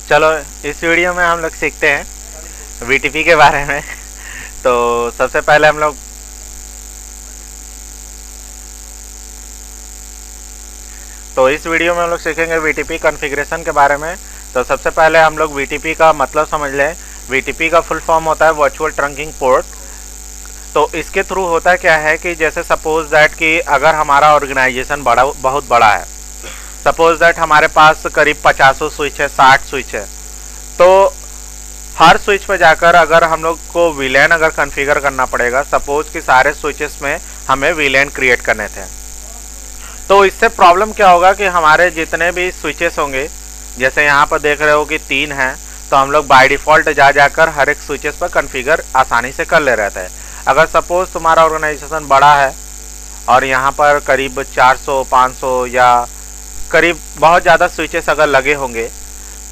चलो इस वीडियो में हम लोग सीखते हैं वीटीपी के बारे में। तो सबसे पहले हम लोग इस वीडियो में हम लोग सीखेंगे वीटीपी कॉन्फ़िगरेशन के बारे में। तो सबसे पहले हम लोग वीटीपी का मतलब समझ लें। वीटीपी का फुल फॉर्म होता है वर्चुअल ट्रंकिंग पोर्ट। तो इसके थ्रू होता क्या है कि जैसे सपोज दैट कि अगर हमारा ऑर्गेनाइजेशन बहुत बड़ा है, सपोज दैट हमारे पास करीब 50 स्विच है, 60 स्विच है, तो हर स्विच पे जाकर अगर हम लोग को वीलैन अगर कॉन्फ़िगर करना पड़ेगा, सपोज कि सारे स्विचेस में हमें वीलैन क्रिएट करने थे, तो इससे प्रॉब्लम क्या होगा कि हमारे जितने भी स्विचेस होंगे, जैसे यहाँ पर देख रहे हो कि 3 हैं, तो हम लोग बाय डिफ़ॉल्ट जाकर हर एक स्विचेस पर कॉन्फ़िगर आसानी से कर ले रहते हैं। अगर सपोज तुम्हारा ऑर्गेनाइजेशन बड़ा है और यहाँ पर करीब 400, 500 या करीब बहुत ज़्यादा स्विचेस अगर लगे होंगे,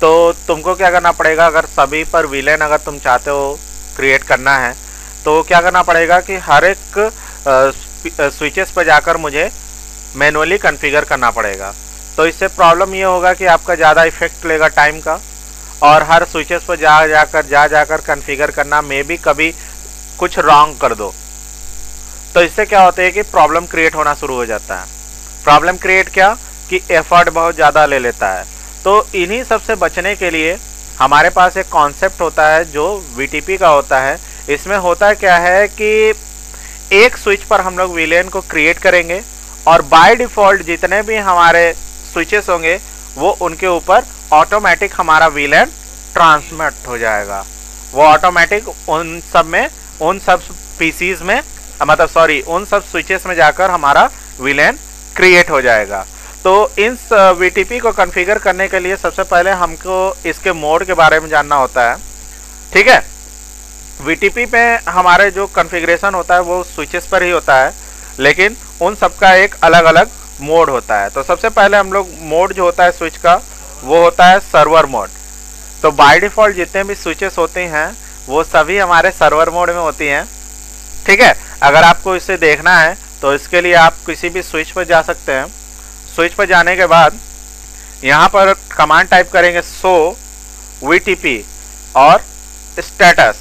तो तुमको क्या करना पड़ेगा, अगर सभी पर वीलैन अगर तुम चाहते हो क्रिएट करना है, तो क्या करना पड़ेगा कि हर एक स्विचेस पर जाकर मुझे मैनुअली कॉन्फ़िगर करना पड़ेगा। तो इससे प्रॉब्लम ये होगा कि आपका ज़्यादा इफेक्ट लेगा टाइम का, और हर स्विचेस पर जाकर कॉन्फ़िगर करना में भी कभी कुछ रॉन्ग कर दो, तो इससे क्या होता है कि प्रॉब्लम क्रिएट होना शुरू हो जाता है। प्रॉब्लम क्रिएट क्या कि एफर्ट बहुत ज़्यादा ले लेता है। तो इन्हीं सब से बचने के लिए हमारे पास एक कॉन्सेप्ट होता है जो वीटीपी का होता है। इसमें होता क्या है कि एक स्विच पर हम लोग वीलैन को क्रिएट करेंगे और बाय डिफ़ॉल्ट जितने भी हमारे स्विचेस होंगे वो उनके ऊपर ऑटोमेटिक हमारा वीलैन ट्रांसमिट हो जाएगा। वो ऑटोमेटिक उन सब पीसीज में उन सब स्विचेस में जाकर हमारा वीलैन क्रिएट हो जाएगा। तो इन वीटीपी को कॉन्फ़िगर करने के लिए सबसे पहले हमको इसके मोड के बारे में जानना होता है। ठीक है, वीटीपी पे हमारे जो कॉन्फ़िगरेशन होता है वो स्विचेस पर ही होता है, लेकिन उन सब का एक अलग अलग मोड होता है। तो सबसे पहले हम लोग मोड जो होता है स्विच का वो होता है सर्वर मोड। तो बाय डिफ़ॉल्ट जितने भी स्विचेस होते हैं वो सभी हमारे सर्वर मोड में होती हैं। ठीक है, अगर आपको इसे देखना है तो इसके लिए आप किसी भी स्विच पर जा सकते हैं। स्विच पर जाने के बाद यहाँ पर कमांड टाइप करेंगे शो वीटीपी और स्टेटस,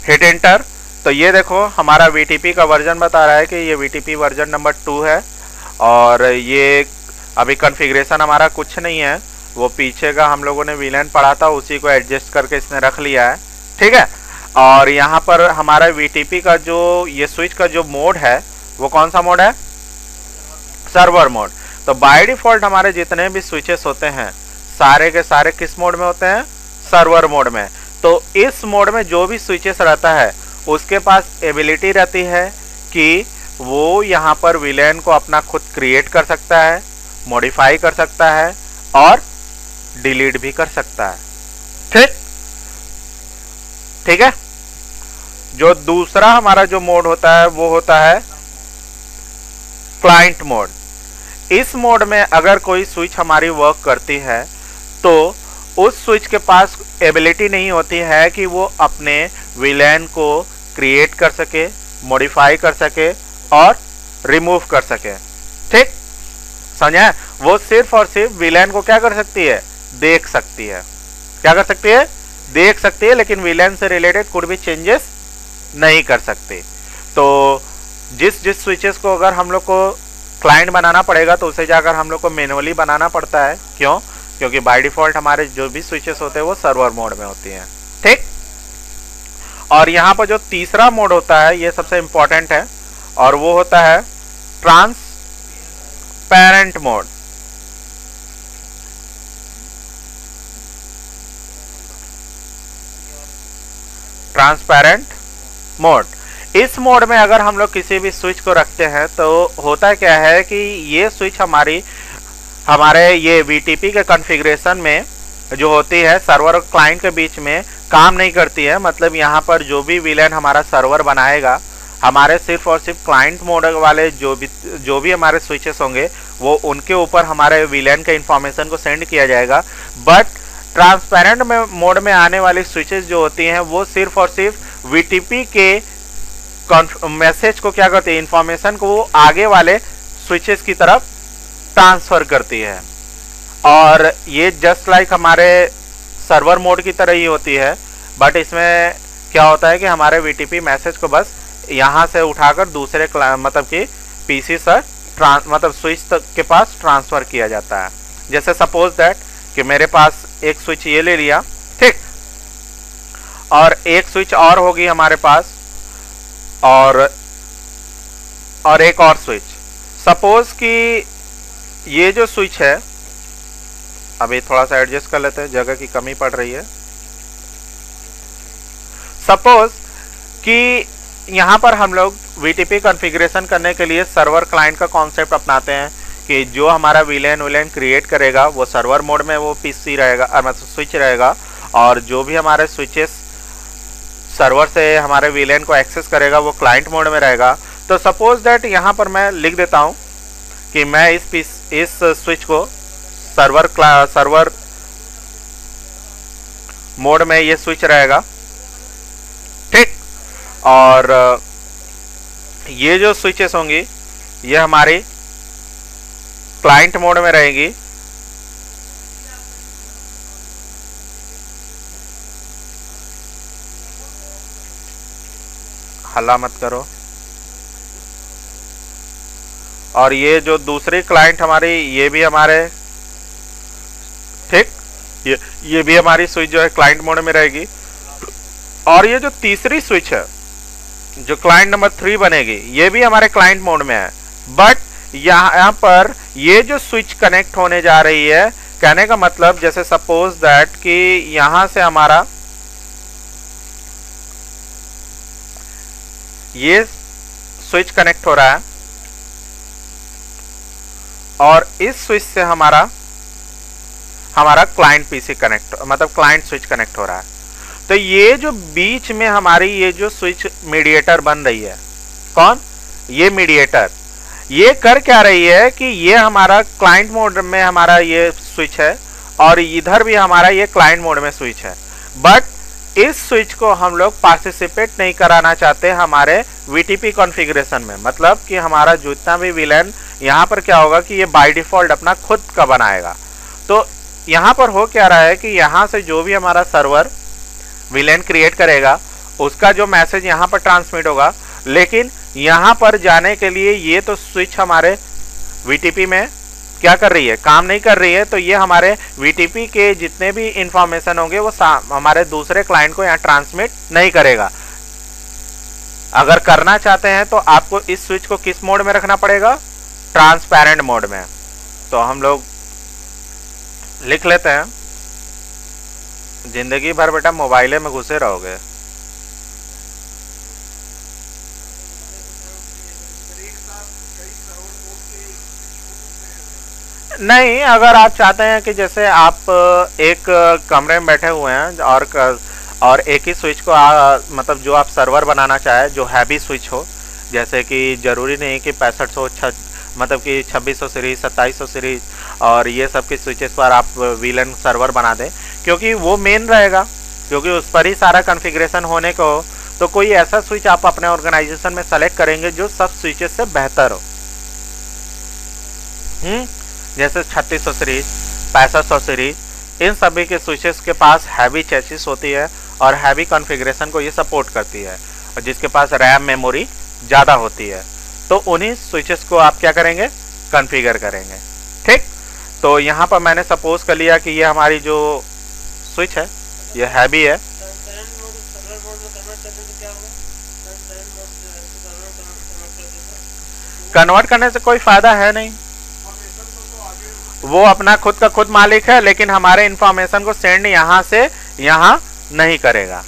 हिट एंटर। तो ये देखो हमारा वीटीपी का वर्जन बता रहा है कि ये वीटीपी वर्जन नंबर 2 है, और ये अभी कॉन्फ़िगरेशन हमारा कुछ नहीं है, वो पीछे का हम लोगों ने वीलैन पढ़ा था उसी को एडजस्ट करके इसने रख लिया है। ठीक है, और यहाँ पर हमारा वीटीपी का जो ये स्विच का जो मोड है वो कौन सा मोड है, सर्वर मोड। तो बाय डिफ़ॉल्ट हमारे जितने भी स्विचेस होते हैं सारे के सारे किस मोड में होते हैं, सर्वर मोड में। तो इस मोड में जो भी स्विचेस रहता है उसके पास एबिलिटी रहती है कि वो यहाँ पर वीलैन को अपना खुद क्रिएट कर सकता है, मॉडिफाई कर सकता है और डिलीट भी कर सकता है। ठीक है, जो दूसरा हमारा जो मोड होता है वो होता है क्लाइंट मोड। इस मोड में अगर कोई स्विच हमारी वर्क करती है तो उस स्विच के पास एबिलिटी नहीं होती है कि वो अपने वीलैन को क्रिएट कर सके, मॉडिफाई कर सके और रिमूव कर सके। ठीक समझे, वो सिर्फ और सिर्फ वीलैन को क्या कर सकती है, देख सकती है। क्या कर सकती है, देख सकती है, लेकिन वीलैन से रिलेटेड कुछ भी चेंजेस नहीं कर सकती। तो जिस स्विचेस को अगर हम लोग को क्लाइंट बनाना पड़ेगा तो उसे जाकर हम लोग को मैनुअली बनाना पड़ता है। क्यों, क्योंकि बाय डिफ़ॉल्ट हमारे जो भी स्विचेस होते हैं वो सर्वर मोड में होती हैं। ठीक, और यहाँ पर जो तीसरा मोड होता है ये सबसे इंपॉर्टेंट है, और वो होता है ट्रांसपेरेंट मोड। ट्रांसपेरेंट मोड, इस मोड में अगर हम लोग किसी भी स्विच को रखते हैं तो होता क्या है कि ये स्विच हमारे ये वीटीपी के कॉन्फ़िगरेशन में जो होती है सर्वर और क्लाइंट के बीच में काम नहीं करती है। मतलब यहाँ पर जो भी वीलैन हमारा सर्वर बनाएगा, हमारे सिर्फ और सिर्फ क्लाइंट मोड वाले जो भी हमारे स्विचेस होंगे वो उनके ऊपर हमारे वीलैन के इंफॉर्मेशन को सेंड किया जाएगा। बट ट्रांसपेरेंट मोड में आने वाली स्विचेस जो होती हैं वो सिर्फ और सिर्फ वीटीपी के मैसेज को क्या करती है, इंफॉर्मेशन को वो आगे वाले स्विचेस की तरफ ट्रांसफर करती है। और ये जस्ट लाइक हमारे सर्वर मोड की तरह ही होती है, बट इसमें क्या होता है कि हमारे वीटीपी मैसेज को बस यहाँ से उठाकर दूसरे मतलब कि पीसी से मतलब स्विच तक के पास ट्रांसफर किया जाता है। जैसे सपोज दैट कि मेरे पास एक स्विच ये ले लिया, ठीक, और एक स्विच और होगी हमारे पास, और एक और स्विच। सपोज कि ये जो स्विच है, अभी थोड़ा सा एडजस्ट कर लेते हैं, जगह की कमी पड़ रही है। सपोज कि यहां पर हम लोग वीटीपी कॉन्फ़िगरेशन करने के लिए सर्वर क्लाइंट का कॉन्सेप्ट अपनाते हैं कि जो हमारा वीलैन क्रिएट करेगा वो सर्वर मोड में वो पीसी रहेगा, मतलब स्विच रहेगा, और जो भी हमारे स्विचेस सर्वर से हमारे वीलैन को एक्सेस करेगा वो क्लाइंट मोड में रहेगा। तो सपोज दैट यहाँ पर मैं लिख देता हूँ कि मैं इस स्विच को सर्वर मोड में ये स्विच रहेगा, ठीक, और ये जो स्विचेस होंगी ये हमारी क्लाइंट मोड में रहेगी, हल्ला मत करो। और ये जो दूसरी क्लाइंट हमारी, ये भी हमारे, ठीक, ये भी हमारी स्विच जो है क्लाइंट मोड में रहेगी। और ये जो तीसरी स्विच है जो क्लाइंट नंबर 3 बनेगी, ये भी हमारे क्लाइंट मोड में है, बट यहाँ पर ये जो स्विच कनेक्ट होने जा रही है, कहने का मतलब जैसे सपोज दैट कि यहां से हमारा ये स्विच कनेक्ट हो रहा है और इस स्विच से हमारा क्लाइंट पीसी कनेक्ट, मतलब क्लाइंट स्विच कनेक्ट हो रहा है। तो ये जो बीच में हमारी ये जो स्विच मीडिएटर बन रही है, कौन, ये मीडिएटर, ये कर क्या रही है कि ये हमारा क्लाइंट मोड में हमारा ये स्विच है और इधर भी हमारा ये क्लाइंट मोड में स्विच है, बट इस स्विच को हम लोग पार्टिसिपेट नहीं कराना चाहते हमारे वीटीपी कॉन्फ़िगरेशन में। मतलब कि हमारा जितना भी विलेन यहाँ पर क्या होगा कि ये बाय डिफॉल्ट अपना खुद का बनाएगा। तो यहाँ पर हो क्या रहा है कि यहाँ से जो भी हमारा सर्वर विलेन क्रिएट करेगा उसका जो मैसेज यहाँ पर ट्रांसमिट होगा, लेकिन यहाँ पर जाने के लिए ये तो स्विच हमारे वीटीपी में क्या कर रही है, काम नहीं कर रही है। तो ये हमारे वीटीपी के जितने भी इंफॉर्मेशन होंगे वो हमारे दूसरे क्लाइंट को यहाँ ट्रांसमिट नहीं करेगा। अगर करना चाहते हैं तो आपको इस स्विच को किस मोड में रखना पड़ेगा, ट्रांसपेरेंट मोड में। तो हम लोग लिख लेते हैं, जिंदगी भर बेटा मोबाइले में घुसे रहोगे। नहीं, अगर आप चाहते हैं कि जैसे आप एक कमरे में बैठे हुए हैं और एक ही स्विच को मतलब जो आप सर्वर बनाना चाहे जो हैवी स्विच हो, जैसे कि जरूरी नहीं कि 6500 मतलब कि 2600 सीरीज 2700 सीरीज और ये सब के स्विचेस पर आप वीलन सर्वर बना दें, क्योंकि वो मेन रहेगा, क्योंकि उस पर ही सारा कॉन्फ़िगरेशन होने को हो। तो कोई ऐसा स्विच आप अपने ऑर्गेनाइजेशन में सेलेक्ट करेंगे जो सब स्विचेस से बेहतर हो। जैसे 3600 सीरीज 6500 सीरीज, इन सभी के स्विचेस के पास हैवी चेसिस होती है और हैवी कॉन्फ़िगरेशन को ये सपोर्ट करती है, और जिसके पास रैम मेमोरी ज़्यादा होती है। तो उन्हीं स्विचेस को आप क्या करेंगे, कॉन्फ़िगर करेंगे, ठीक। तो यहाँ पर मैंने सपोज कर लिया कि ये हमारी जो स्विच है ये हैवी है। कन्वर्ट करने से कोई फायदा है नहीं, वो अपना खुद का खुद मालिक है, लेकिन हमारे इंफॉर्मेशन को सेंड यहाँ से यहाँ नहीं करेगा।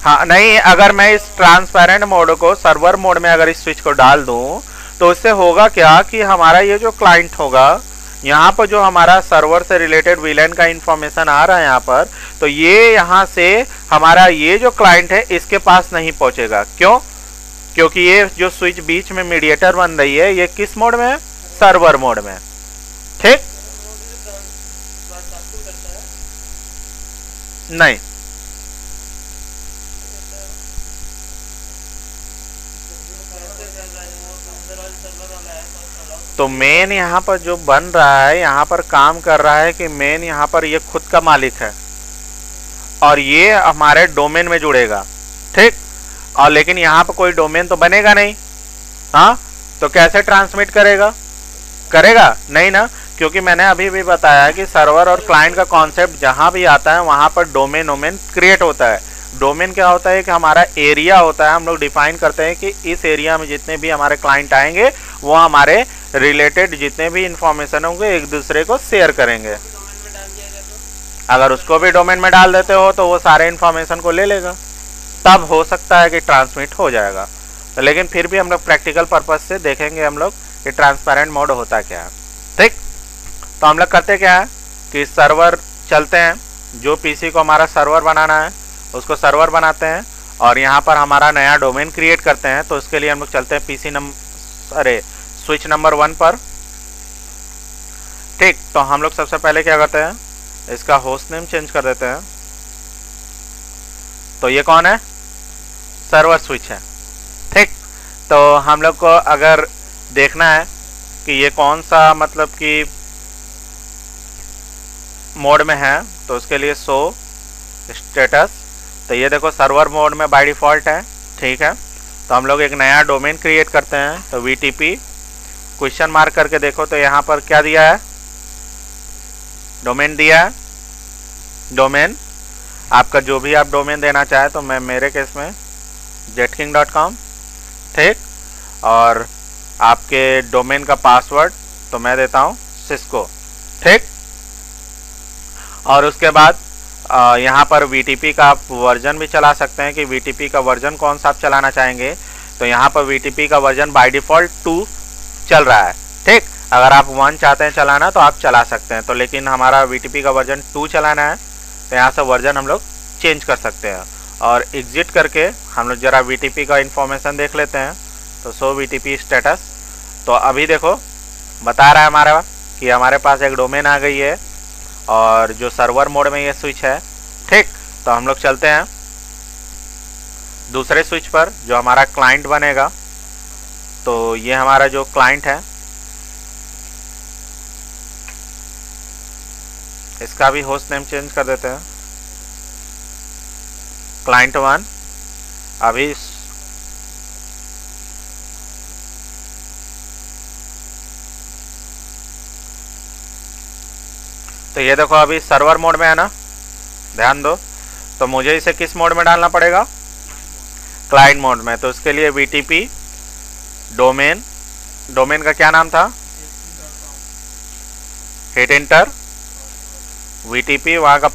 हाँ नहीं, अगर मैं इस ट्रांसपेरेंट मोड को सर्वर मोड में अगर इस स्विच को डाल दूं तो इससे होगा क्या कि हमारा ये जो क्लाइंट होगा, यहाँ पर जो हमारा सर्वर से रिलेटेड विलेन का इंफॉर्मेशन आ रहा है यहाँ पर, तो ये यहाँ से हमारा ये जो क्लाइंट है इसके पास नहीं पहुंचेगा। क्यों? क्योंकि ये जो स्विच बीच में मीडिएटर बन रही है ये किस मोड में है, सर्वर मोड में, ठीक। नहीं, तो मेन यहाँ पर जो बन रहा है, यहाँ पर काम कर रहा है कि मेन यहाँ पर ये खुद का मालिक है और ये हमारे डोमेन में जुड़ेगा, ठीक। और लेकिन यहाँ पर कोई डोमेन तो बनेगा नहीं, हाँ, तो कैसे ट्रांसमिट करेगा नहीं ना, क्योंकि मैंने अभी भी बताया कि सर्वर और क्लाइंट का कॉन्सेप्ट जहां भी आता है वहां पर डोमेन क्रिएट होता है। डोमेन क्या होता है कि हमारा एरिया होता है, हम लोग डिफाइन करते हैं कि इस एरिया में जितने भी हमारे क्लाइंट आएंगे वो हमारे रिलेटेड जितने भी इंफॉर्मेशन होंगे एक दूसरे को शेयर करेंगे। अगर उसको भी डोमेन में डाल देते हो तो वो सारे इंफॉर्मेशन को ले लेगा, तब हो सकता है कि ट्रांसमिट हो जाएगा। तो लेकिन फिर भी हम लोग प्रैक्टिकल पर्पज से देखेंगे हम लोग कि ट्रांसपेरेंट मोड होता क्या है, ठीक। तो हम लोग करते क्या है कि सर्वर चलते हैं, जो पीसी को हमारा सर्वर बनाना है उसको सर्वर बनाते हैं और यहाँ पर हमारा नया डोमेन क्रिएट करते हैं। तो इसके लिए हम लोग चलते हैं पीसी स्विच नंबर 1 पर, ठीक। तो हम लोग सबसे पहले क्या करते हैं, इसका होस्ट नेम चेंज कर देते हैं। तो ये कौन है, सर्वर स्विच है, ठीक। तो हम लोग को अगर देखना है कि ये कौन सा मतलब कि मोड में है, तो उसके लिए शो स्टेटस, तो ये देखो सर्वर मोड में बाय डिफॉल्ट है, ठीक है। तो हम लोग एक नया डोमेन क्रिएट करते हैं। तो VTP क्वेश्चन मार्क करके देखो तो यहाँ पर क्या दिया है, डोमेन दिया है। डोमेन आपका जो भी आप डोमेन देना चाहे, तो मैं मेरे केस में jetking.com, ठीक। और आपके डोमेन का पासवर्ड तो मैं देता हूँ सिस्को, ठीक। और उसके बाद यहाँ पर VTP का आप वर्जन भी चला सकते हैं कि VTP का वर्जन कौन सा आप चलाना चाहेंगे। तो यहाँ पर VTP का वर्जन बाय डिफॉल्ट 2 चल रहा है, ठीक। अगर आप 1 चाहते हैं चलाना तो आप चला सकते हैं, तो लेकिन हमारा VTP का वर्जन 2 चलाना है, तो यहाँ से वर्जन हम लोग चेंज कर सकते हैं। और एग्जिट करके हम लोग जरा VTP का इंफॉर्मेशन देख लेते हैं। तो शो VTP स्टेटस, तो अभी देखो बता रहा है हमारा कि हमारे पास एक डोमेन आ गई है और जो सर्वर मोड में ये स्विच है, ठीक। तो हम लोग चलते हैं दूसरे स्विच पर जो हमारा क्लाइंट बनेगा। तो ये हमारा जो क्लाइंट है इसका भी होस्ट नेम चेंज कर देते हैं, क्लाइंट 1। अभी तो ये देखो अभी सर्वर मोड में है ना, ध्यान दो। तो मुझे इसे किस मोड में डालना पड़ेगा, क्लाइंट मोड में। तो इसके लिए VTP डोमेन का क्या नाम था, हिट एंटर, VTP वहाँ का